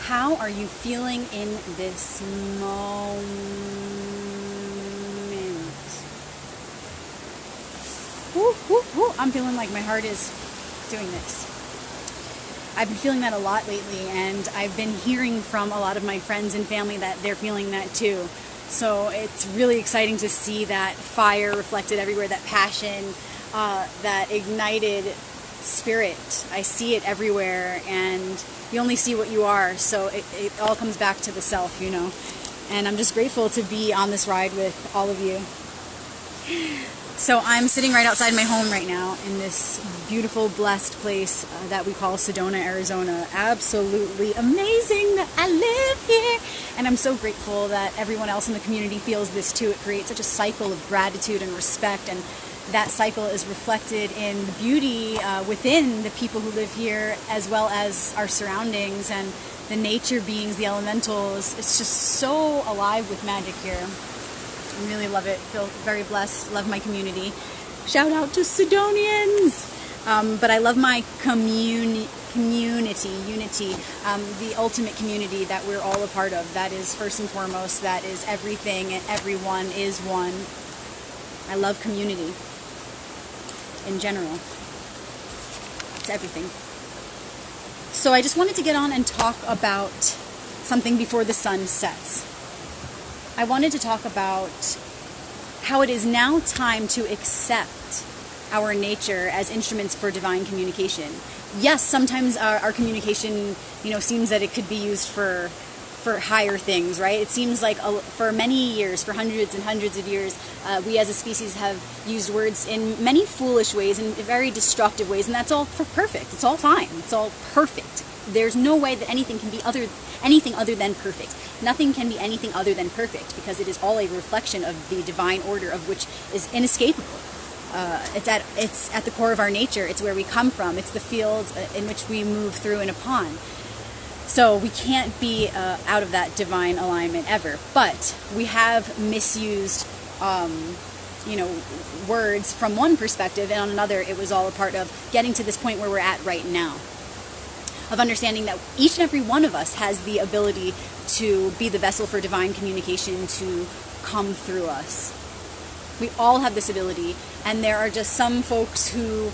How are you feeling in this moment? Woo, woo, woo. I'm feeling like my heart is doing this. I've been feeling that a lot lately, and I've been hearing from a lot of my friends and family that they're feeling that too. So it's really exciting to see that fire reflected everywhere, that passion, that ignited spirit. I see it everywhere, and you only see what you are, so it all comes back to the self, you know. And I'm just grateful to be on this ride with all of you. So I'm sitting right outside my home right now in this beautiful, blessed place that we call Sedona, Arizona. Absolutely amazing that I live here. And I'm so grateful that everyone else in the community feels this too. It creates such a cycle of gratitude and respect, and that cycle is reflected in the beauty within the people who live here, as well as our surroundings and the nature beings, the elementals. It's just so alive with magic here. I really love it. Feel very blessed. Love my community. Shout out to Sedonians! But I love my unity, the ultimate community that we're all a part of. That is first and foremost. That is everything and everyone is one. I love community in general. It's everything. So I just wanted to get on and talk about something before the sun sets. I wanted to talk about how it is now time to accept our nature as instruments for divine communication. Yes, sometimes our communication, seems that it could be used for higher things, right? It seems like for many years, for hundreds and hundreds of years, we as a species have used words in many foolish ways, in very destructive ways, and that's all for perfect. It's all fine. It's all perfect. There's no way that anything can be anything other than perfect. Nothing can be anything other than perfect, because it is all a reflection of the divine order, of which is inescapable. It's at the core of our nature. It's where we come from. It's the fields in which we move through and upon. So we can't be out of that divine alignment ever. But we have misused, words from one perspective, and on another, it was all a part of getting to this point where we're at right now. Of understanding that each and every one of us has the ability to be the vessel for divine communication to come through us. We all have this ability, and there are just some folks who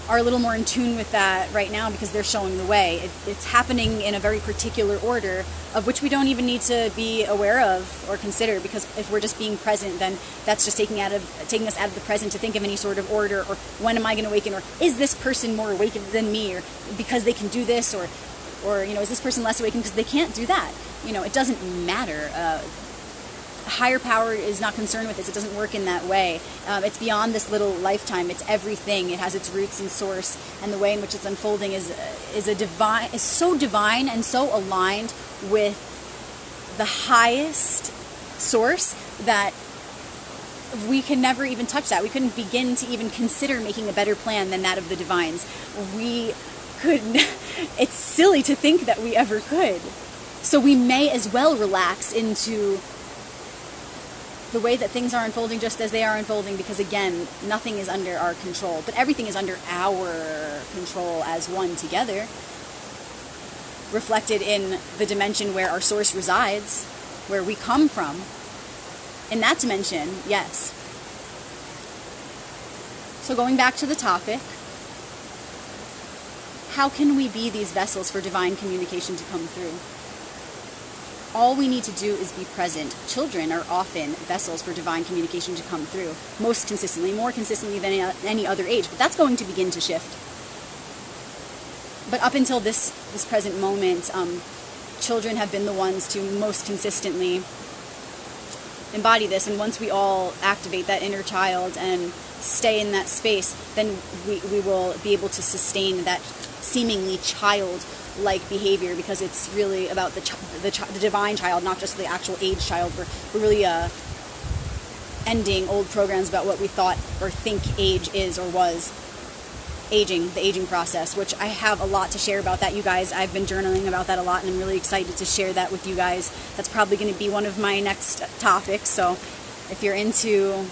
are a little more in tune with that right now because they're showing the way. It's happening in a very particular order, of which we don't even need to be aware of or consider, because if we're just being present, then that's just taking us out of the present to think of any sort of order, or when am I going to awaken, or is this person more awakened than me, or because they can do this, or is this person less awakened because they can't do that. It doesn't matter. Higher power is not concerned with this. It doesn't work in that way. It's beyond this little lifetime. It's everything. It has its roots and source, and the way in which it's unfolding is so divine and so aligned with the highest source that we can never even touch that. We couldn't begin to even consider making a better plan than that of the divines. It's silly to think that we ever could. So we may as well relax into the way that things are unfolding just as they are unfolding, because again, nothing is under our control, but everything is under our control as one together, reflected in the dimension where our source resides, where we come from. In that dimension, yes. So going back to the topic, how can we be these vessels for divine communication to come through? All we need to do is be present. Children are often vessels for divine communication to come through, most consistently, more consistently than any other age, but that's going to begin to shift. But up until this present moment, children have been the ones to most consistently embody this, and once we all activate that inner child and stay in that space, then we will be able to sustain that seemingly child-like behavior, because it's really about the divine child, not just the actual age child. We're really ending old programs about what we thought or think age is or was. The aging process, which I have a lot to share about that, you guys. I've been journaling about that a lot, and I'm really excited to share that with you guys. That's probably going to be one of my next topics, so if you're into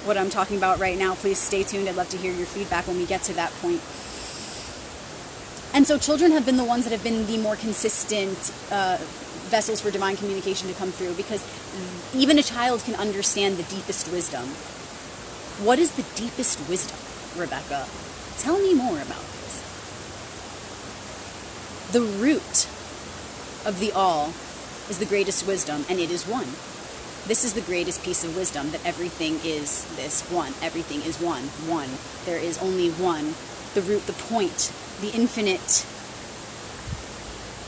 what I'm talking about right now, please stay tuned. I'd love to hear your feedback when we get to that point. And so children have been the ones that have been the more consistent vessels for divine communication to come through, because even a child can understand the deepest wisdom. What is the deepest wisdom, Rebecca? Tell me more about this. The root of the all is the greatest wisdom, and it is one. This is the greatest piece of wisdom, that everything is this one. Everything is one. One. There is only one. The root, the point, the infinite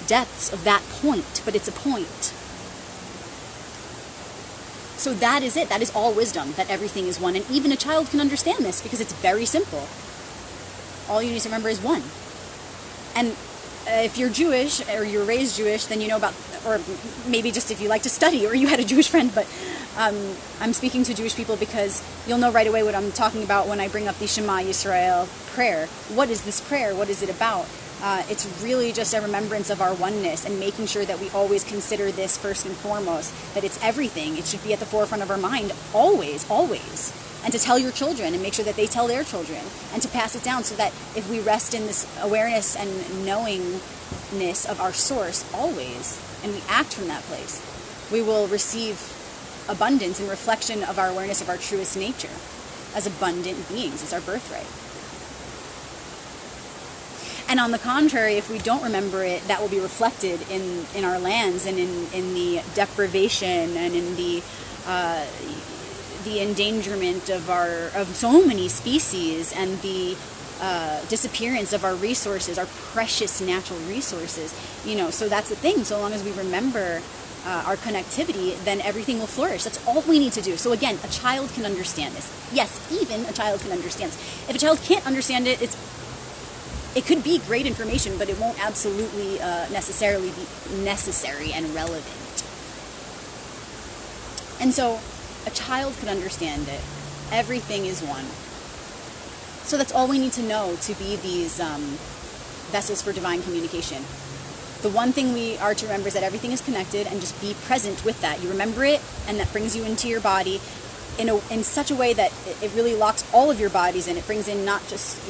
depths of that point, but it's a point. So that is it. That is all wisdom, that everything is one. And even a child can understand this because it's very simple. All you need to remember is one. And if you're Jewish or you're raised Jewish, then you know about, or maybe just if you like to study or you had a Jewish friend, but I'm speaking to Jewish people because you'll know right away what I'm talking about when I bring up the Shema Yisrael prayer. What is this prayer? What is it about? It's really just a remembrance of our oneness and making sure that we always consider this first and foremost, that it's everything. It should be at the forefront of our mind always, always. And to tell your children and make sure that they tell their children, and to pass it down so that if we rest in this awareness and knowingness of our source always, and we act from that place, we will receive abundance and reflection of our awareness of our truest nature as abundant beings. It's our birthright. And on the contrary, if we don't remember it, that will be reflected in our lands and in the deprivation and in the endangerment of so many species, and the disappearance of our resources, our precious natural resources. So that's the thing. So long as we remember our connectivity, then everything will flourish. That's all we need to do. So again, a child can understand this. Yes, even a child can understand this. If a child can't understand it, it could be great information, but it won't absolutely necessarily be necessary and relevant. And so a child could understand it. Everything is one. So that's all we need to know to be these vessels for divine communication. The one thing we are to remember is that everything is connected, and just be present with that. You remember it, and that brings you into your body in such a way that it really locks all of your bodies in. It brings in not just,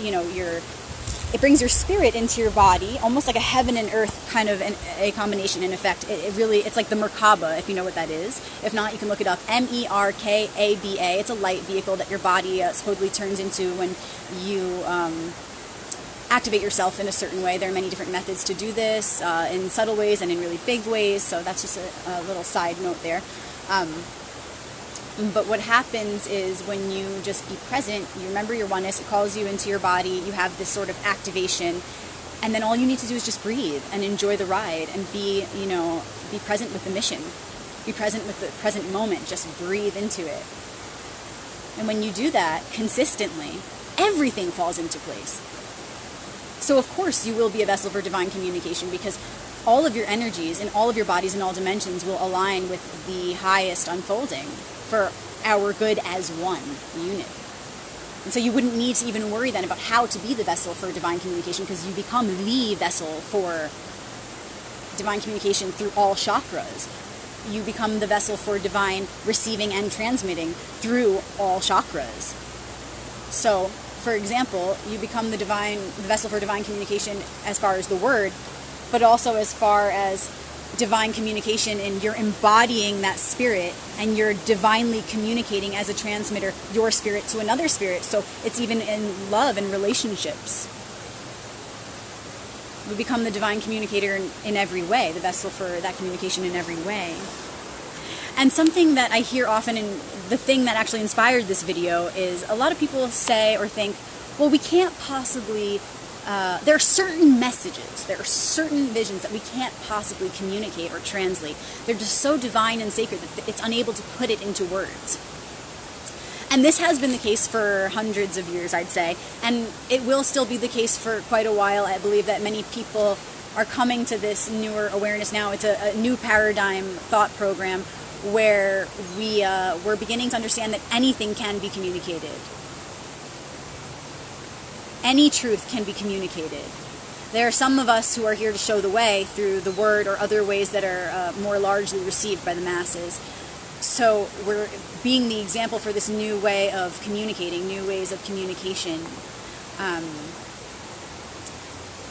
it brings your spirit into your body, almost like a heaven and earth kind of a combination in effect. It's like the Merkaba, if you know what that is. If not, you can look it up. Merkaba. It's a light vehicle that your body supposedly turns into when you activate yourself in a certain way. There are many different methods to do this, in subtle ways and in really big ways. So that's just a little side note there. But what happens is when you just be present, you remember your oneness, it calls you into your body, you have this sort of activation, and then all you need to do is just breathe and enjoy the ride and be present with the mission. Be present with the present moment, just breathe into it. And when you do that consistently, everything falls into place. So of course you will be a vessel for divine communication, because all of your energies in all of your bodies in all dimensions will align with the highest unfolding for our good as one unit. And so you wouldn't need to even worry then about how to be the vessel for divine communication, because you become the vessel for divine communication through all chakras. You become the vessel for divine receiving and transmitting through all chakras. So, for example, you become the vessel for divine communication as far as the word, but also as far as divine communication, and you're embodying that spirit, and you're divinely communicating as a transmitter your spirit to another spirit. So it's even in love and relationships. We become the divine communicator in every way, the vessel for that communication in every way. And something that I hear often, and the thing that actually inspired this video, is a lot of people say or think, well, we can't possibly there are certain messages, there are certain visions that we can't possibly communicate or translate. They're just so divine and sacred that it's unable to put it into words. And this has been the case for hundreds of years, I'd say, and it will still be the case for quite a while. I believe that many people are coming to this newer awareness now. It's a new paradigm thought program where we're beginning to understand that anything can be communicated. Any truth can be communicated. There are some of us who are here to show the way through the word or other ways that are more largely received by the masses. So we're being the example for this new way of communicating, new ways of communication.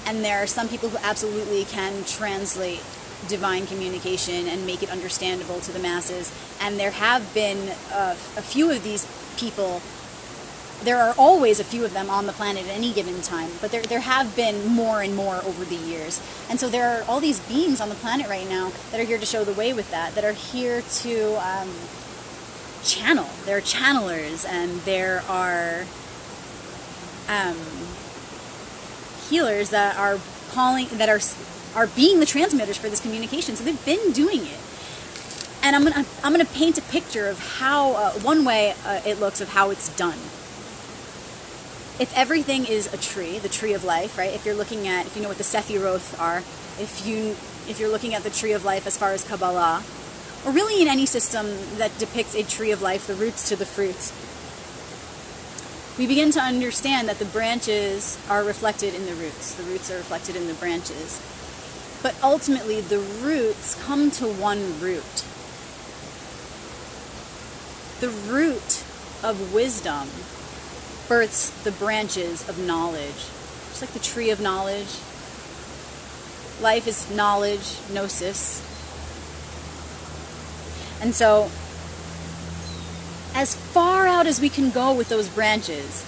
And there are some people who absolutely can translate divine communication and make it understandable to the masses. And there have been a few of these people. There are always a few of them on the planet at any given time, but there have been more and more over the years. And so there are all these beings on the planet right now that are here to show the way with that are here to channel. There are channelers, and there are healers that are calling, that are being the transmitters for this communication. So they've been doing it. And I'm gonna paint a picture of how one way it looks of how it's done. If everything is a tree, the tree of life, right? If you know what the Sephiroth are, if you're looking at the tree of life as far as Kabbalah, or really in any system that depicts a tree of life, the roots to the fruits, we begin to understand that the branches are reflected in the roots are reflected in the branches. But ultimately, the roots come to one root. The root of wisdom births the branches of knowledge. Just like the tree of knowledge. Life is knowledge, gnosis. And so, as far out as we can go with those branches,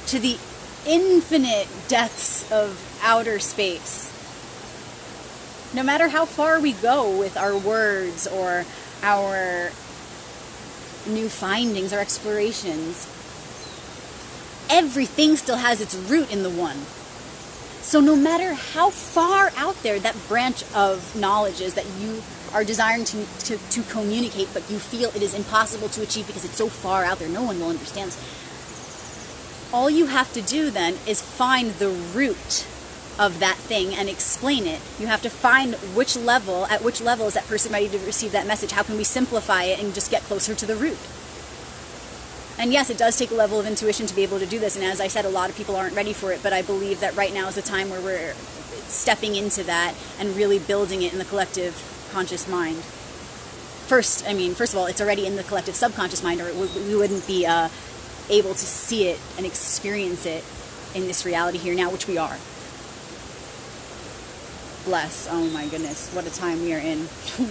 to the infinite depths of outer space, no matter how far we go with our words or our new findings or explorations, everything still has its root in the one. So no matter how far out there that branch of knowledge is that you are desiring to communicate, but you feel it is impossible to achieve because it's so far out there, no one will understand. All you have to do then is find the root of that thing and explain it. You have to find at which level is that person ready to receive that message. How can we simplify it and just get closer to the root? And yes, it does take a level of intuition to be able to do this. And as I said, a lot of people aren't ready for it. But I believe that right now is the time where we're stepping into that and really building it in the collective conscious mind. First of all, it's already in the collective subconscious mind, or we wouldn't be able to see it and experience it in this reality here now, which we are. Bless. Oh my goodness. What a time we are in.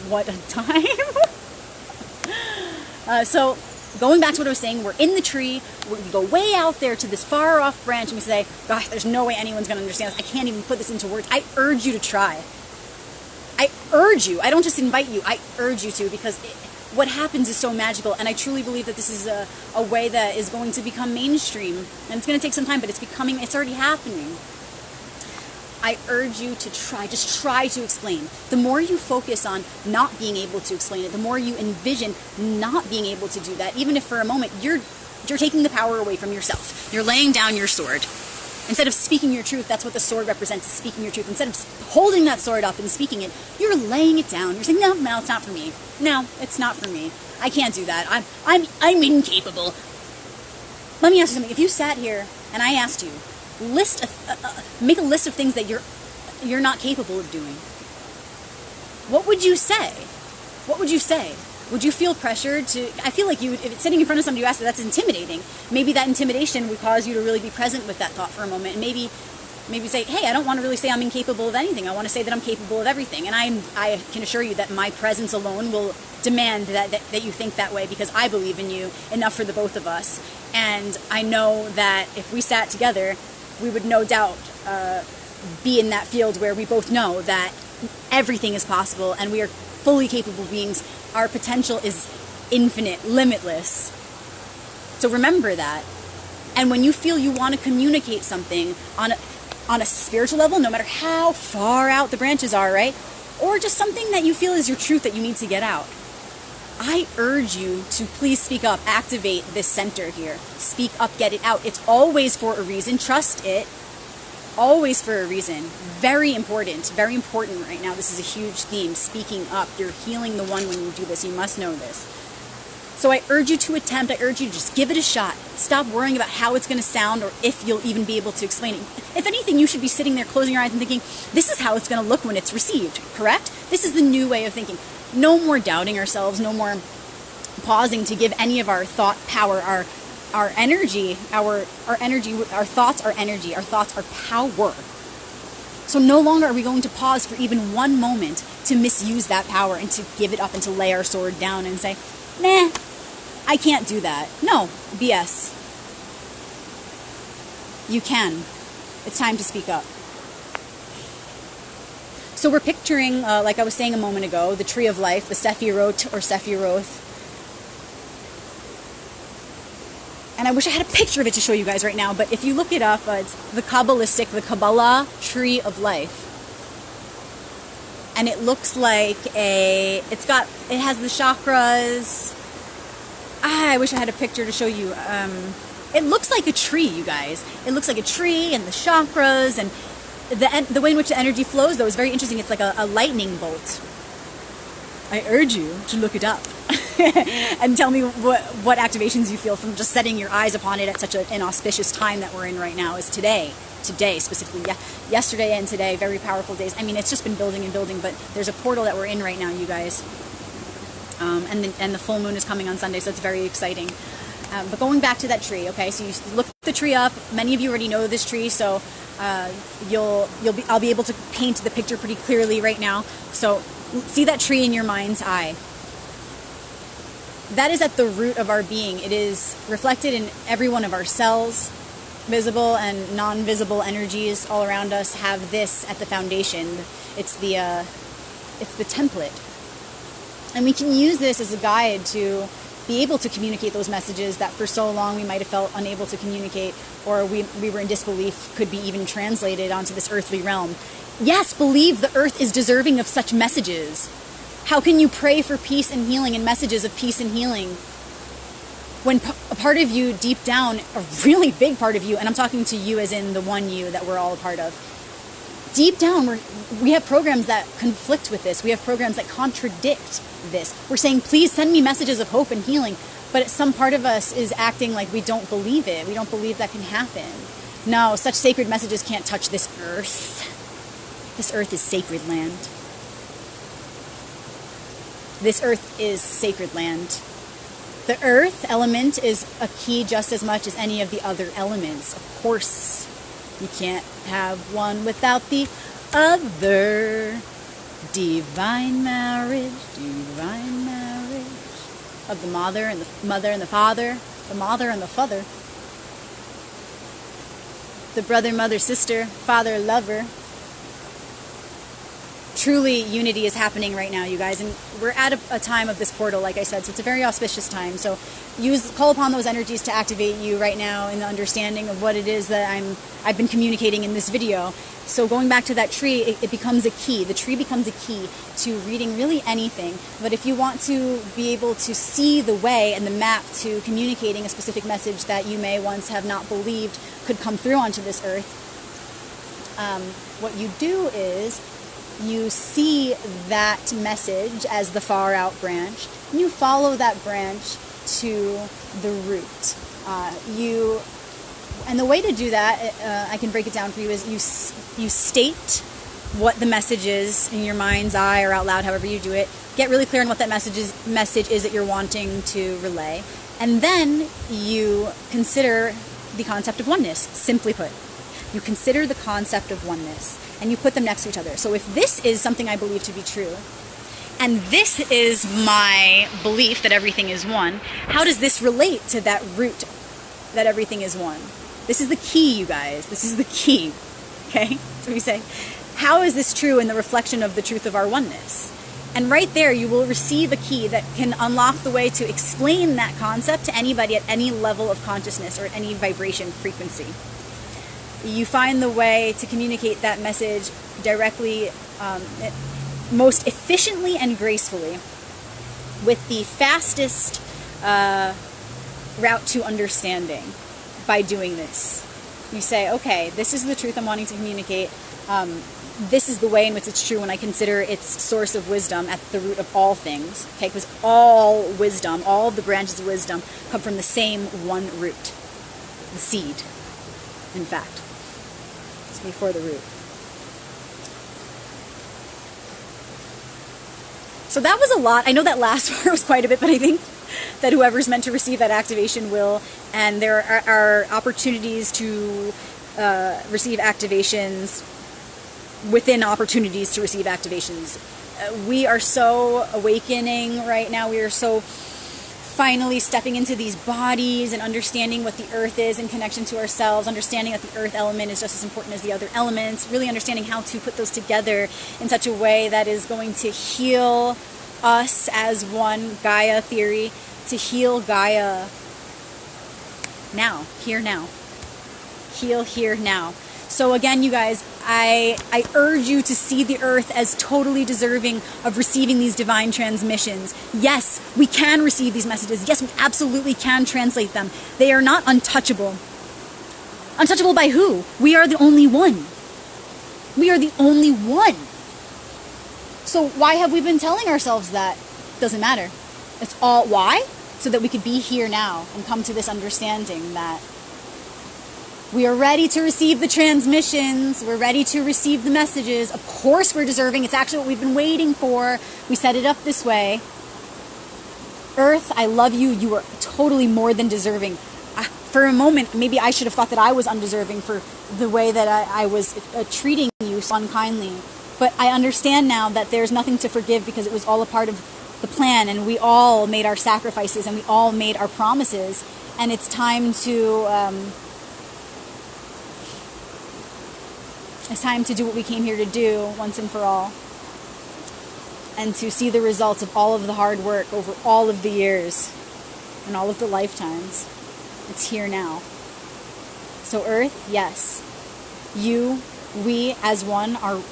What a time. So, going back to what I was saying, we're in the tree, we go way out there to this far off branch, and we say, gosh, there's no way anyone's going to understand this. I can't even put this into words. I urge you to try. I urge you. I don't just invite you. I urge you to, because what happens is so magical, and I truly believe that this is a way that is going to become mainstream. And it's going to take some time, but it's already happening. I urge you to try. Just try to explain. The more you focus on not being able to explain it, the more you envision not being able to do that, even if for a moment you're taking the power away from yourself. You're laying down your sword. Instead of speaking your truth, that's what the sword represents, is speaking your truth. Instead of holding that sword up and speaking it, you're laying it down. You're saying, no, it's not for me. No, it's not for me. I can't do that. I'm incapable. Let me ask you something. If you sat here and I asked you, make a list of things that you're not capable of doing, what would you say? What would you say? Would you feel pressured to? I feel like if it's sitting in front of somebody who asks, that's intimidating. Maybe that intimidation would cause you to really be present with that thought for a moment, and maybe say, hey, I don't want to really say I'm incapable of anything. I want to say that I'm capable of everything. And I can assure you that my presence alone will demand that you think that way, because I believe in you enough for the both of us. And I know that if we sat together, we would no doubt be in that field where we both know that everything is possible and we are fully capable beings. Our potential is infinite, limitless. So remember that. And when you feel you want to communicate something on a spiritual level, no matter how far out the branches are, right? Or just something that you feel is your truth that you need to get out, I urge you to please speak up, activate this center here. Speak up, get it out. It's always for a reason. Trust it. Always for a reason. Very important right now. This is a huge theme. Speaking up. You're healing the one when you do this. You must know this. So I urge you to attempt. I urge you to just give it a shot. Stop worrying about how it's going to sound or if you'll even be able to explain it. If anything, you should be sitting there closing your eyes and thinking, this is how it's going to look when it's received. Correct? This is the new way of thinking. No more doubting ourselves. No more pausing to give any of our thought power, our energy, our thoughts are energy, our thoughts are power. So no longer are we going to pause for even one moment to misuse that power and to give it up and to lay our sword down and say, nah, I can't do that. No, BS. You can. It's time to speak up. So we're picturing, like I was saying a moment ago, the tree of life, the Sephirot or Sephiroth. And I wish I had a picture of it to show you guys right now, but if you look it up, it's the the Kabbalah tree of life. And it looks like it has the chakras. I wish I had a picture to show you. It looks like a tree, you guys. It looks like a tree and the chakras and the way in which the energy flows, though, is very interesting. It's like a lightning bolt. I urge you to look it up and tell me what activations you feel from just setting your eyes upon it at such an auspicious time that we're in right now, is today. Today, specifically. Yesterday and today, very powerful days. I mean, it's just been building and building, but there's a portal that we're in right now, you guys. And the full moon is coming on Sunday, so it's very exciting. But going back to that tree, okay, so you look the tree up. Many of you already know this tree, so I'll be able to paint the picture pretty clearly right now. So see that tree in your mind's eye. That is at the root of our being. It is reflected in every one of our cells. Visible and non-visible energies all around us have this at the foundation. It's the template. And we can use this as a guide to be able to communicate those messages that for so long we might have felt unable to communicate, or we were in disbelief could be even translated onto this earthly realm. Yes, believe the earth is deserving of such messages. How can you pray for peace and healing and messages of peace and healing when a part of you deep down, a really big part of you, and I'm talking to you as in the one you that we're all a part of, deep down we have programs that conflict with this. We have programs that contradict this. We're saying, please send me messages of hope and healing, but some part of us is acting like we don't believe it. We don't believe that can happen. No, such sacred messages can't touch this earth. This earth is sacred land. This earth is sacred land. The earth element is a key just as much as any of the other elements. Of course, you can't have one without the other. Divine marriage of the mother and the father, the mother and the father, the brother, mother, sister, father, lover. Truly, unity is happening right now, you guys, and we're at a time of this portal, like I said, so it's a very auspicious time. So call upon those energies to activate you right now in the understanding of what it is that I've been communicating in this video. So going back to that tree, it becomes a key. The tree becomes a key to reading really anything. But if you want to be able to see the way and the map to communicating a specific message that you may once have not believed could come through onto this earth, what you do is you see that message as the far out branch, and you follow that branch to the root. And the way to do that, I can break it down for you, is you state what the message is in your mind's eye or out loud, however you do it. Get really clear on what that message is that you're wanting to relay. And then you consider the concept of oneness, simply put. You consider the concept of oneness, and you put them next to each other. So if this is something I believe to be true, and this is my belief that everything is one, how does this relate to that root that everything is one? This is the key, you guys. This is the key. Okay? So we say, how is this true in the reflection of the truth of our oneness? And right there, you will receive a key that can unlock the way to explain that concept to anybody at any level of consciousness or at any vibration frequency. You find the way to communicate that message directly, most efficiently and gracefully, with the fastest route to understanding by doing this. You say, okay, this is the truth I'm wanting to communicate. This is the way in which it's true when I consider its source of wisdom at the root of all things. Okay, because all wisdom, all of the branches of wisdom come from the same one root, the seed, in fact. It's before the root. So that was a lot. I know that last part was quite a bit, but I think that whoever's meant to receive that activation will, and there are opportunities to receive activations within opportunities to receive activations. We are so awakening right now. We are so finally stepping into these bodies and understanding what the earth is in connection to ourselves, understanding that the earth element is just as important as the other elements, really understanding how to put those together in such a way that is going to heal us as one, Gaia theory, to heal Gaia now, here now. Heal here now. So again, you guys, I urge you to see the earth as totally deserving of receiving these divine transmissions. Yes, we can receive these messages. Yes, we absolutely can translate them. They are not untouchable. Untouchable by who? We are the only one. We are the only one. So why have we been telling ourselves that? Doesn't matter. It's all, why? So that we could be here now and come to this understanding that we are ready to receive the transmissions. We're ready to receive the messages. Of course we're deserving. It's actually what we've been waiting for. We set it up this way. Earth, I love you. You are totally more than deserving. For a moment, maybe I should have thought that I was undeserving for the way that I was treating you so unkindly. But I understand now that there's nothing to forgive because it was all a part of the plan, and we all made our sacrifices and we all made our promises. And it's time to... It's time to do what we came here to do once and for all. And to see the results of all of the hard work over all of the years and all of the lifetimes. It's here now. So Earth, yes. You, we as one are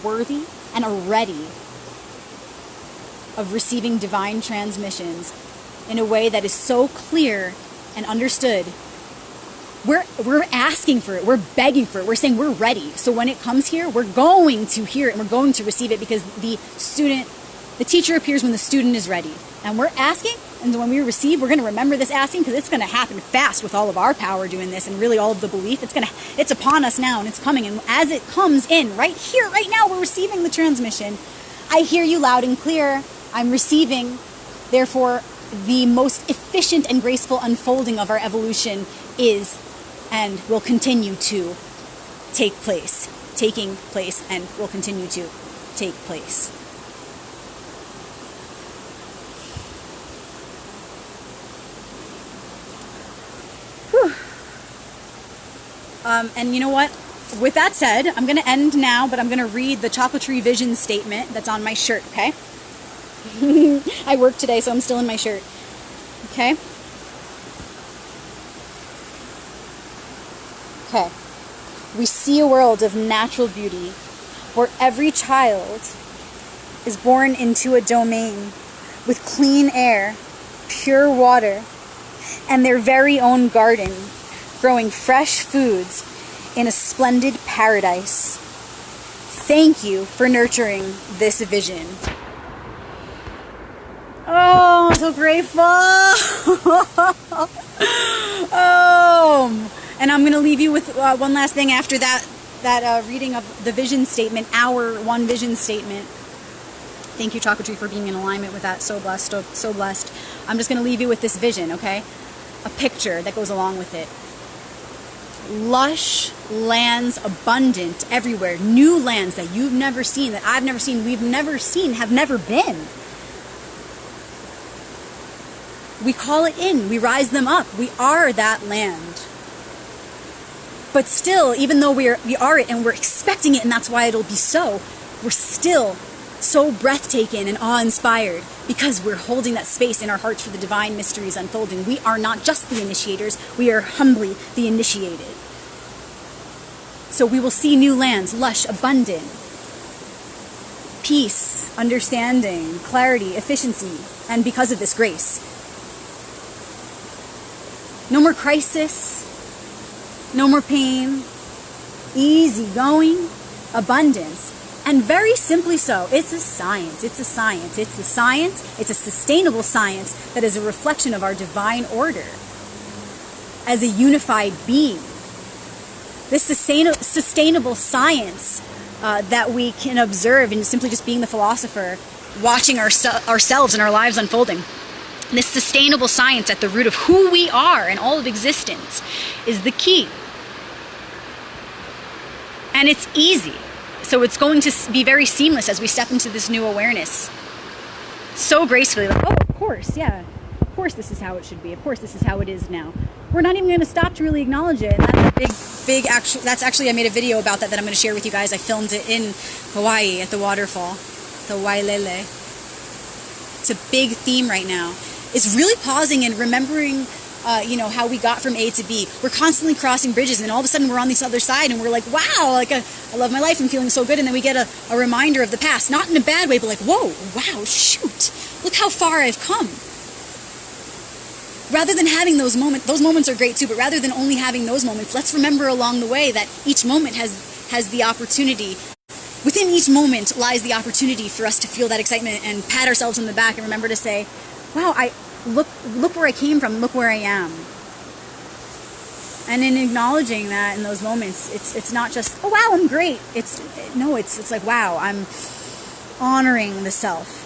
worthy and are ready of receiving divine transmissions in a way that is so clear and understood. We're asking for it. We're begging for it. We're saying we're ready. So when it comes here, we're going to hear it and we're going to receive it because the teacher appears when the student is ready. And we're asking, and when we receive, we're going to remember this asking because it's going to happen fast with all of our power doing this and really all of the belief. It's upon us now and it's coming. And as it comes in, right here, right now, we're receiving the transmission. I hear you loud and clear. I'm receiving. Therefore, the most efficient and graceful unfolding of our evolution is and will continue to taking place, and will continue to take place. Whew. And you know what? With that said, I'm going to end now, but I'm going to read the Chocolatry Vision statement that's on my shirt, okay? I work today, so I'm still in my shirt. Okay? Okay. We see a world of natural beauty where every child is born into a domain with clean air, pure water, and their very own garden, growing fresh foods in a splendid paradise. Thank you for nurturing this vision. Oh, I'm so grateful. And I'm going to leave you with one last thing after that reading of the vision statement, our one vision statement. Thank you, Chocolatry, for being in alignment with that. So blessed, so blessed. I'm just going to leave you with this vision, okay? A picture that goes along with it. Lush lands, abundant everywhere. New lands that you've never seen, that I've never seen, we've never seen, have never been. We call it in. We rise them up. We are that land. But still, even though we are it and we're expecting it and that's why it'll be so, we're still so breathtaking and awe-inspired because we're holding that space in our hearts for the divine mysteries unfolding. We are not just the initiators, we are humbly the initiated. So we will see new lands, lush, abundant, peace, understanding, clarity, efficiency, and because of this, grace. No more crisis, no more pain, easy going, abundance. And very simply so, it's a science, it's a science, it's a science, it's a sustainable science that is a reflection of our divine order as a unified being. This sustainable science that we can observe in simply just being the philosopher, watching ourselves and our lives unfolding. This sustainable science at the root of who we are and all of existence is the key. And it's easy. So it's going to be very seamless as we step into this new awareness. So gracefully, like, oh, of course, yeah. Of course this is how it should be. Of course this is how it is now. We're not even going to stop to really acknowledge it. And that's a big, that's actually, I made a video about that I'm going to share with you guys. I filmed it in Hawaii at the waterfall, the Wailele. It's a big theme right now. It's really pausing and remembering, you know, how we got from A to B. We're constantly crossing bridges, and then all of a sudden we're on this other side, and we're like, wow, like I love my life, I'm feeling so good, and then we get a reminder of the past, not in a bad way, but like, whoa, wow, shoot, look how far I've come. Rather than having those moments are great too, but rather than only having those moments, let's remember along the way that each moment has the opportunity. Within each moment lies the opportunity for us to feel that excitement and pat ourselves on the back and remember to say, wow, look where I came from, look where I am. And in acknowledging that in those moments, it's not just, oh wow, I'm great. It's like, wow, I'm honoring the self.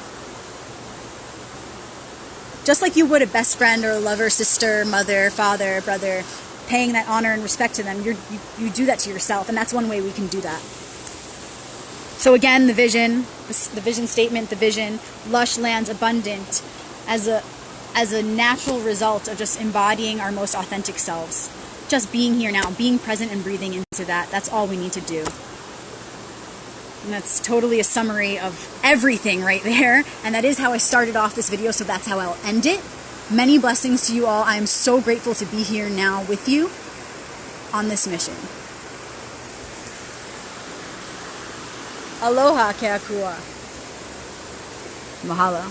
Just like you would a best friend or a lover, sister, mother, father, brother, paying that honor and respect to them, you do that to yourself, and that's one way we can do that. So again, the vision statement, the vision, lush lands abundant as a natural result of just embodying our most authentic selves. Just being here now, being present and breathing into that. That's all we need to do. And that's totally a summary of everything right there. And that is how I started off this video, so that's how I'll end it. Many blessings to you all. I am so grateful to be here now with you on this mission. Aloha, ke akua. Mahalo.